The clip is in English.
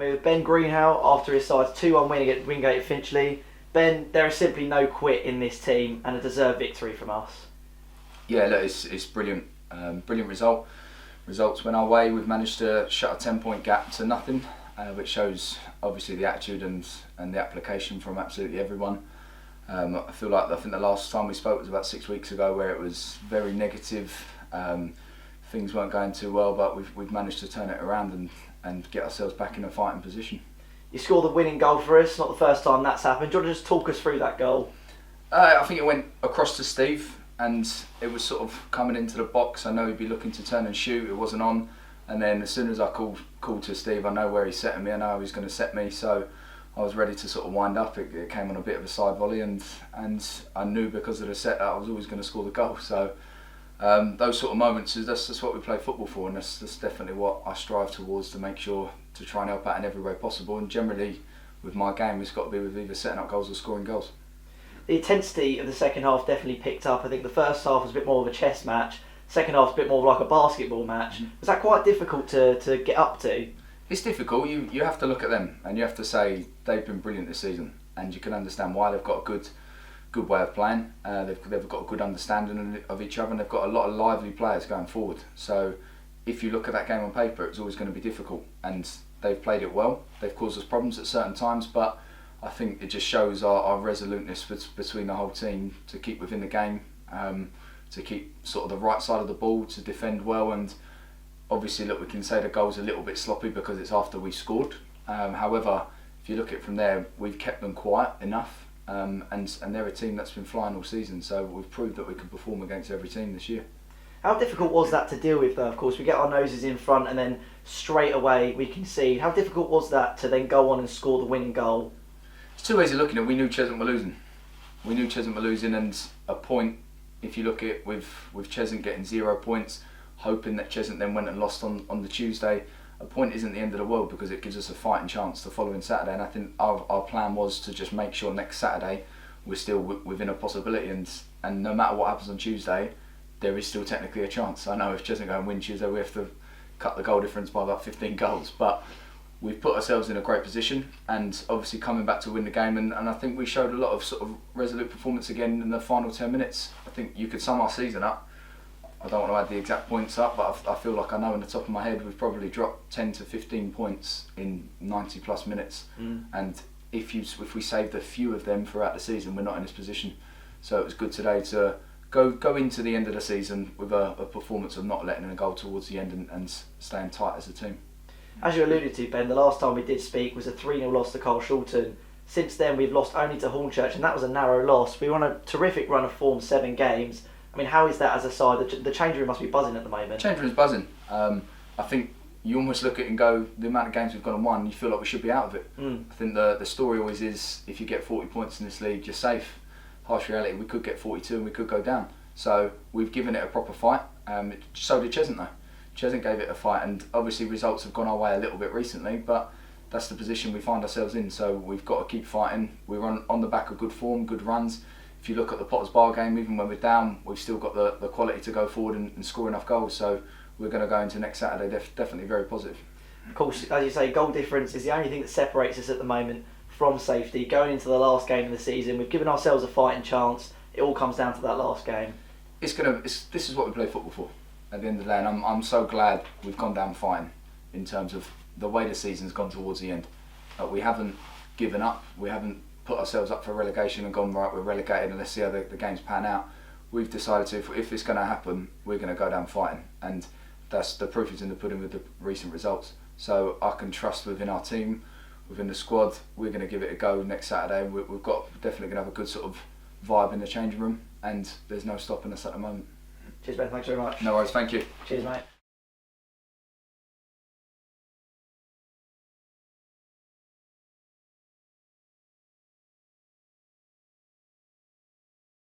I'm here with Ben Greenhalgh after his side's 2-1 win against Wingate Finchley. Ben, there is simply no quit in this team and a deserved victory from us. Yeah, look, it's brilliant. Brilliant result. Results went our way. We've managed to shut a 10-point gap to nothing, which shows obviously the attitude and the application from absolutely everyone. I think the last time we spoke was about 6 weeks ago, where it was very negative. Things weren't going too well, but we've managed to turn it around and get ourselves back in a fighting position. You scored the winning goal for us, not the first time that's happened. Do you want to just talk us through that goal? I think it went across to Steve, and it was sort of coming into the box. I know he'd be looking to turn and shoot, it wasn't on. And then as soon as I called to Steve, I know where he's setting me, I know how he's going to set me, so I was ready to sort of wind up. It came on a bit of a side volley, and I knew because of the set that I was always going to score the goal. So those sort of moments, that's what we play football for, and that's definitely what I strive towards, to make sure to try and help out in every way possible. And generally with my game, it's got to be with either setting up goals or scoring goals. The intensity of the second half definitely picked up. I think the first half was a bit more of a chess match, second half was a bit more like a basketball match. Was that quite difficult to get up to? It's difficult. You have to look at them and you have to say they've been brilliant this season, and you can understand why. They've got a good way of playing. They've got a good understanding of each other, and they've got a lot of lively players going forward. So if you look at that game on paper, it's always going to be difficult, and they've played it well. They've caused us problems at certain times, but I think it just shows our resoluteness between the whole team to keep within the game, to keep sort of the right side of the ball, to defend well. And obviously, look, we can say the goal's a little bit sloppy because it's after we scored. However, if you look at it from there, we've kept them quiet enough, and they're a team that's been flying all season, so we've proved that we can perform against every team this year. How difficult was that to deal with though? Of course, we get our noses in front and then straight away we concede. How difficult was that to then go on and score the winning goal? There's two ways of looking at it. We knew Cheshunt were losing. And a point, if you look at it with Cheshunt getting 0 points, hoping that Cheshunt then went and lost on the Tuesday, a point isn't the end of the world because it gives us a fighting chance the following Saturday. And I think our plan was to just make sure next Saturday we're still within a possibility, and no matter what happens on Tuesday, there is still technically a chance. I know if Cheshunt go and win Tuesday, we have to cut the goal difference by about 15 goals, but we've put ourselves in a great position, and obviously coming back to win the game, and I think we showed a lot of sort of resolute performance again in the final 10 minutes. I think you could sum our season up. I don't want to add the exact points up, but I feel like I know in the top of my head we've probably dropped 10 to 15 points in 90 plus minutes. And if we saved a few of them throughout the season, we're not in this position. So it was good today to go into the end of the season with a performance of not letting in a goal towards the end and staying tight as a team. As you alluded to, Ben, the last time we did speak was a 3-0 loss to Carshalton. Since then we've lost only to Hornchurch, and that was a narrow loss. We were on a terrific run of form, 7 games. I mean, how is that as a side? The change room must be buzzing at the moment. Change room's buzzing. I think you almost look at it and go, the amount of games we've gone and won, you feel like we should be out of it. I think the story always is, if you get 40 points in this league, you're safe. Harsh reality, we could get 42 and we could go down. So we've given it a proper fight. So did Cheshunt though. Cheshunt gave it a fight, and obviously results have gone our way a little bit recently, but that's the position we find ourselves in, so we've got to keep fighting. We're on the back of good form, good runs. If you look at the Potters Bar game, even when we're down, we've still got the quality to go forward and score enough goals, so we're going to go into next Saturday definitely very positive. Of course, as you say, goal difference is the only thing that separates us at the moment from safety. Going into the last game of the season, we've given ourselves a fighting chance. It all comes down to that last game. This is what we play football for at the end of the day, and I'm so glad we've gone down fighting in terms of the way the season's gone towards the end. We haven't given up, we haven't put ourselves up for relegation and gone, right, we're relegated and let's see how the games pan out. We've decided to, if it's going to happen, we're going to go down fighting, and that's the proof is in the pudding with the recent results. So I can trust within our team, within the squad, we're going to give it a go next Saturday. We've got definitely going to have a good sort of vibe in the changing room, and there's no stopping us at the moment. Cheers, Ben, thanks very much. No worries, thank you. Cheers, mate.